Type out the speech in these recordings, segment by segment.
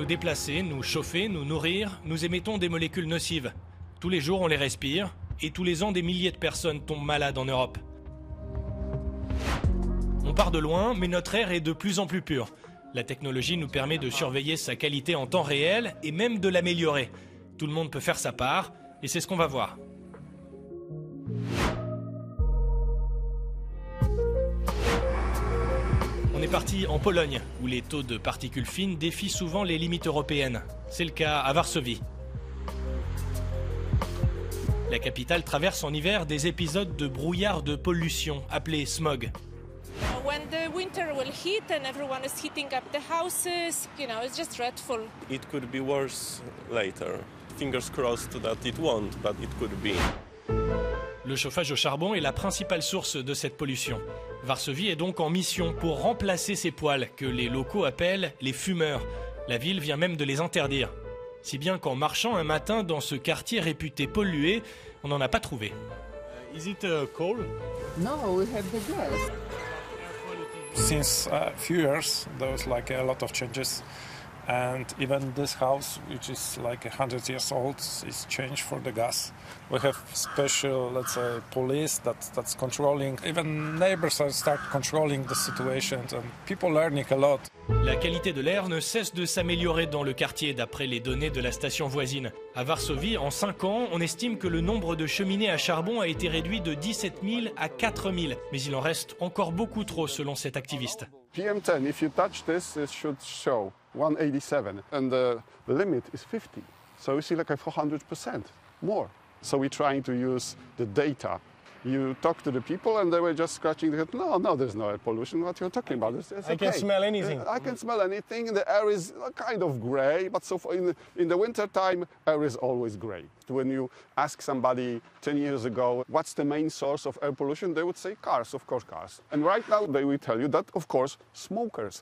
nous déplacer, nous chauffer, nous nourrir, nous émettons des molécules nocives. Tous les jours, on les respire, et tous les ans, des milliers de personnes tombent malades en Europe. On part de loin, mais notre air est de plus en plus pur. La technologie nous permet de surveiller sa qualité en temps réel et même de l'améliorer. Tout le monde peut faire sa part, et c'est ce qu'on va voir. On est parti en Pologne, où les taux de particules fines défient souvent les limites européennes. C'est le cas à Varsovie. La capitale traverse en hiver des épisodes de brouillard de pollution, appelés smog. When the winter will hit and everyone is heating up the houses, it's just dreadful. It could be worse later. Fingers crossed that it won't, but it could be. Le chauffage au charbon est la principale source de cette pollution. Varsovie est donc en mission pour remplacer ces poêles que les locaux appellent les fumeurs. La ville vient même de les interdire. Si bien qu'en marchant un matin dans ce quartier réputé pollué, on n'en a pas trouvé. Is it coal? No, we have the gas. Since a few years, there was like a lot of changes, and even this house, which is like 100 years old, is changed for the gas. We have special, let's say, police that's controlling. Even neighbors start controlling the situation, and people learning a lot. La qualité de l'air ne cesse de s'améliorer dans le quartier, d'après les données de la station voisine. À Varsovie, en 5 ans, on estime que le nombre de cheminées à charbon a été réduit de 17 000 à 4 000. Mais il en reste encore beaucoup trop, selon cet activiste. PM10, if you touch this, it should show 187, and the limit is 50. So you see like a 400% more. So we're trying to use the data. You talk to the people and they were just scratching their head. No, there's no air pollution. What you're talking about? It's I okay. can smell anything. I can smell anything. The air is kind of gray, but so far in the winter time, air is always gray. When you ask somebody 10 years ago, what's the main source of air pollution, they would say cars, of course, cars. And right now they will tell you that, of course, smokers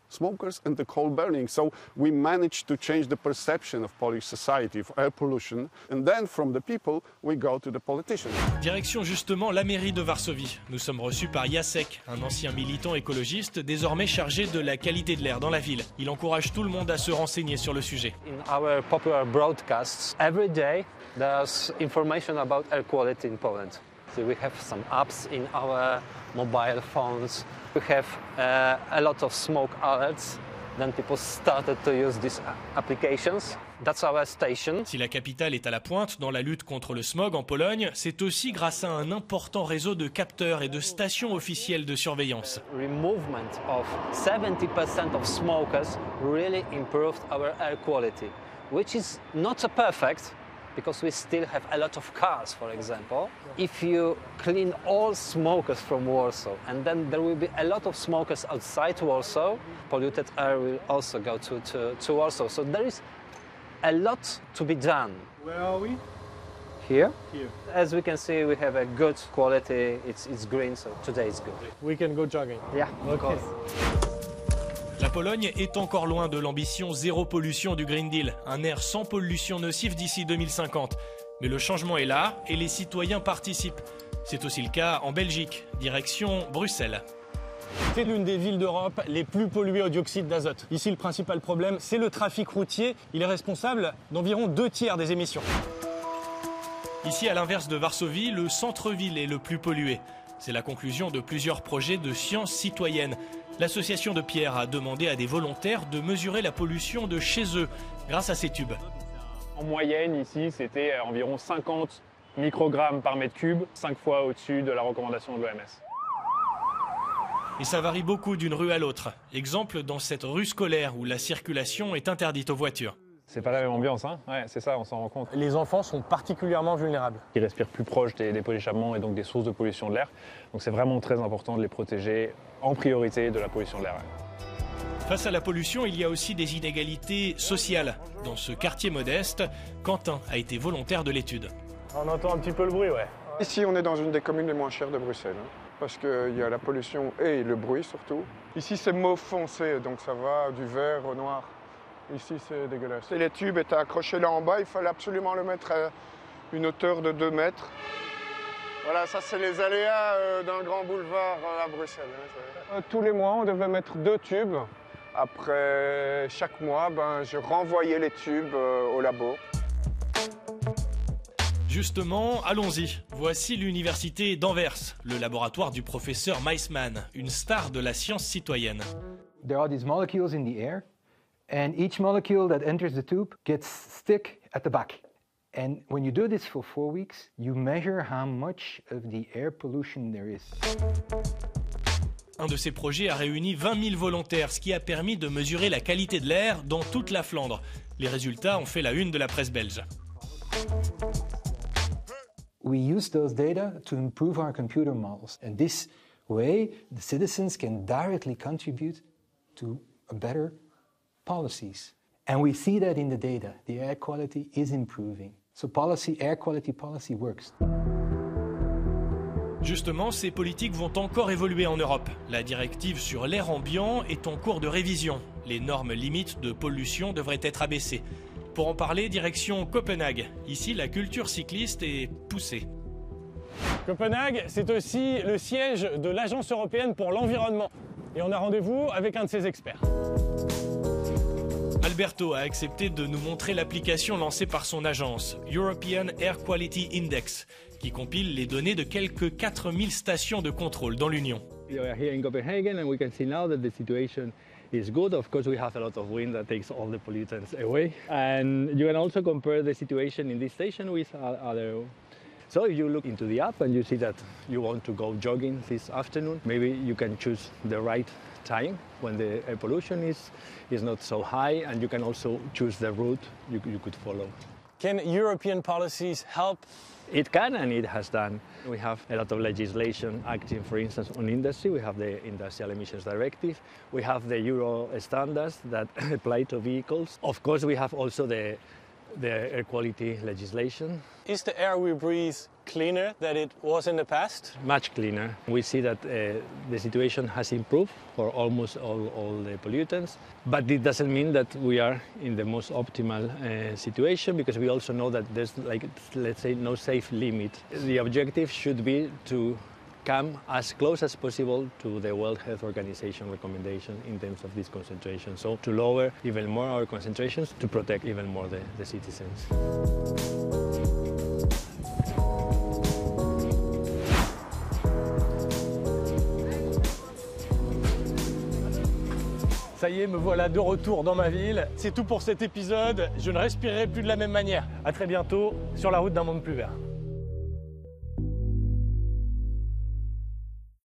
and the coal burning. So we managed to change the perception of Polish society of air pollution. And then from the people, we go to the politicians. Direction justement la mairie de Varsovie. Nous sommes reçus par Jacek, un ancien militant écologiste, désormais chargé de la qualité de l'air dans la ville. Il encourage tout le monde à se renseigner sur le sujet. In our popular broadcasts, every day there's information about air quality in Poland. So we have some apps in our mobile phones. We have a lot of smoke alerts. Then people started to use these applications. That's our station. Si la capitale est à la pointe dans la lutte contre le smog en Pologne, c'est aussi grâce à un important réseau de capteurs et de stations officielles de surveillance. Removement of 70% of smokers really improved our air quality, which is not so perfect because we still have a lot of cars, for example. If you clean all smokers from Warsaw, and then there will be a lot of smokers outside Warsaw, polluted air will also go to Warsaw. So there is a lot to be done. Where are we? Here? Here. As we can see, we have a good quality. It's green, so today is good. We can go jogging. Yeah, of Okay. course. La Pologne est encore loin de l'ambition zéro pollution du Green Deal, un air sans pollution nocive d'ici 2050. Mais le changement est là et les citoyens participent. C'est aussi le cas en Belgique, direction Bruxelles. C'est l'une des villes d'Europe les plus polluées au dioxyde d'azote. Ici, le principal problème, c'est le trafic routier. Il est responsable d'environ 2/3 des émissions. Ici, à l'inverse de Varsovie, le centre-ville est le plus pollué. C'est la conclusion de plusieurs projets de sciences citoyennes. L'association de Pierre a demandé à des volontaires de mesurer la pollution de chez eux grâce à ces tubes. En moyenne, ici, c'était environ 50 microgrammes par mètre cube, 5 fois au-dessus de la recommandation de l'OMS. Et ça varie beaucoup d'une rue à l'autre. Exemple dans cette rue scolaire où la circulation est interdite aux voitures. C'est pas la même ambiance, hein? Ouais, c'est ça, on s'en rend compte. Les enfants sont particulièrement vulnérables. Ils respirent plus proche des pots d'échappement et donc des sources de pollution de l'air. Donc c'est vraiment très important de les protéger en priorité de la pollution de l'air. Face à la pollution, il y a aussi des inégalités sociales. Dans ce quartier modeste, Quentin a été volontaire de l'étude. On entend un petit peu le bruit, ouais. Ici, on est dans une des communes les moins chères de Bruxelles, hein, parce qu'il y a la pollution et le bruit surtout. Ici, c'est mauve foncé, donc ça va du vert au noir. Ici, c'est dégueulasse. Et les tubes étaient accrochés là en bas, il fallait absolument le mettre à une hauteur de 2 mètres. Voilà, ça, c'est les aléas d'un grand boulevard à Bruxelles. Hein, tous les mois, on devait mettre 2 tubes Après, chaque mois, je renvoyais les tubes au labo. Justement, allons-y. Voici l'université d'Anvers, le laboratoire du professeur Meismann, une star de la science citoyenne. There are these molecules in the air, and each molecule that enters the tube gets stuck at the back. And when you do this for 4 weeks, you measure how much of the air pollution there is. Un de ces projets a réuni 20 000 volontaires, ce qui a permis de mesurer la qualité de l'air dans toute la Flandre. Les résultats ont fait la une de la presse belge. We use those data to improve our computer models. And this way, the citizens can directly contribute to better policies. And we see that in the data. The air quality is improving. So air quality policy works. Justement, ces politiques vont encore évoluer en Europe. La directive sur l'air ambiant est en cours de révision. Les normes limites de pollution devraient être abaissées. Pour en parler, direction Copenhague. Ici, la culture cycliste est poussée. Copenhague, c'est aussi le siège de l'Agence européenne pour l'environnement. Et on a rendez-vous avec un de ses experts. Alberto a accepté de nous montrer l'application lancée par son agence, European Air Quality Index, qui compile les données de quelques 4000 stations de contrôle dans l'Union. We are here in Copenhagen and we can see now that the situation is good. Of course, we have a lot of wind that takes all the pollutants away. And you can also compare the situation in this station with other. So if you look into the app and you see that you want to go jogging this afternoon, maybe you can choose the right time when the air pollution is not so high, and you can also choose the route you could follow. Can European policies help? It can, and it has done. We have a lot of legislation acting, for instance, on industry. We have the Industrial Emissions Directive. We have the Euro standards that apply to vehicles. Of course, we have also the air quality legislation. Is the air we breathe cleaner than it was in the past? Much cleaner. We see that the situation has improved for almost all the pollutants, but it doesn't mean that we are in the most optimal situation, because we also know that there's, like, let's say, no safe limit. The objective should be to come as close as possible to the World Health Organization recommendation in terms of this concentration. So to lower even more our concentrations to protect even more the citizens. Ça y est, me voilà de retour dans ma ville. C'est tout pour cet épisode. Je ne respirerai plus de la même manière. À très bientôt sur la route d'un monde plus vert.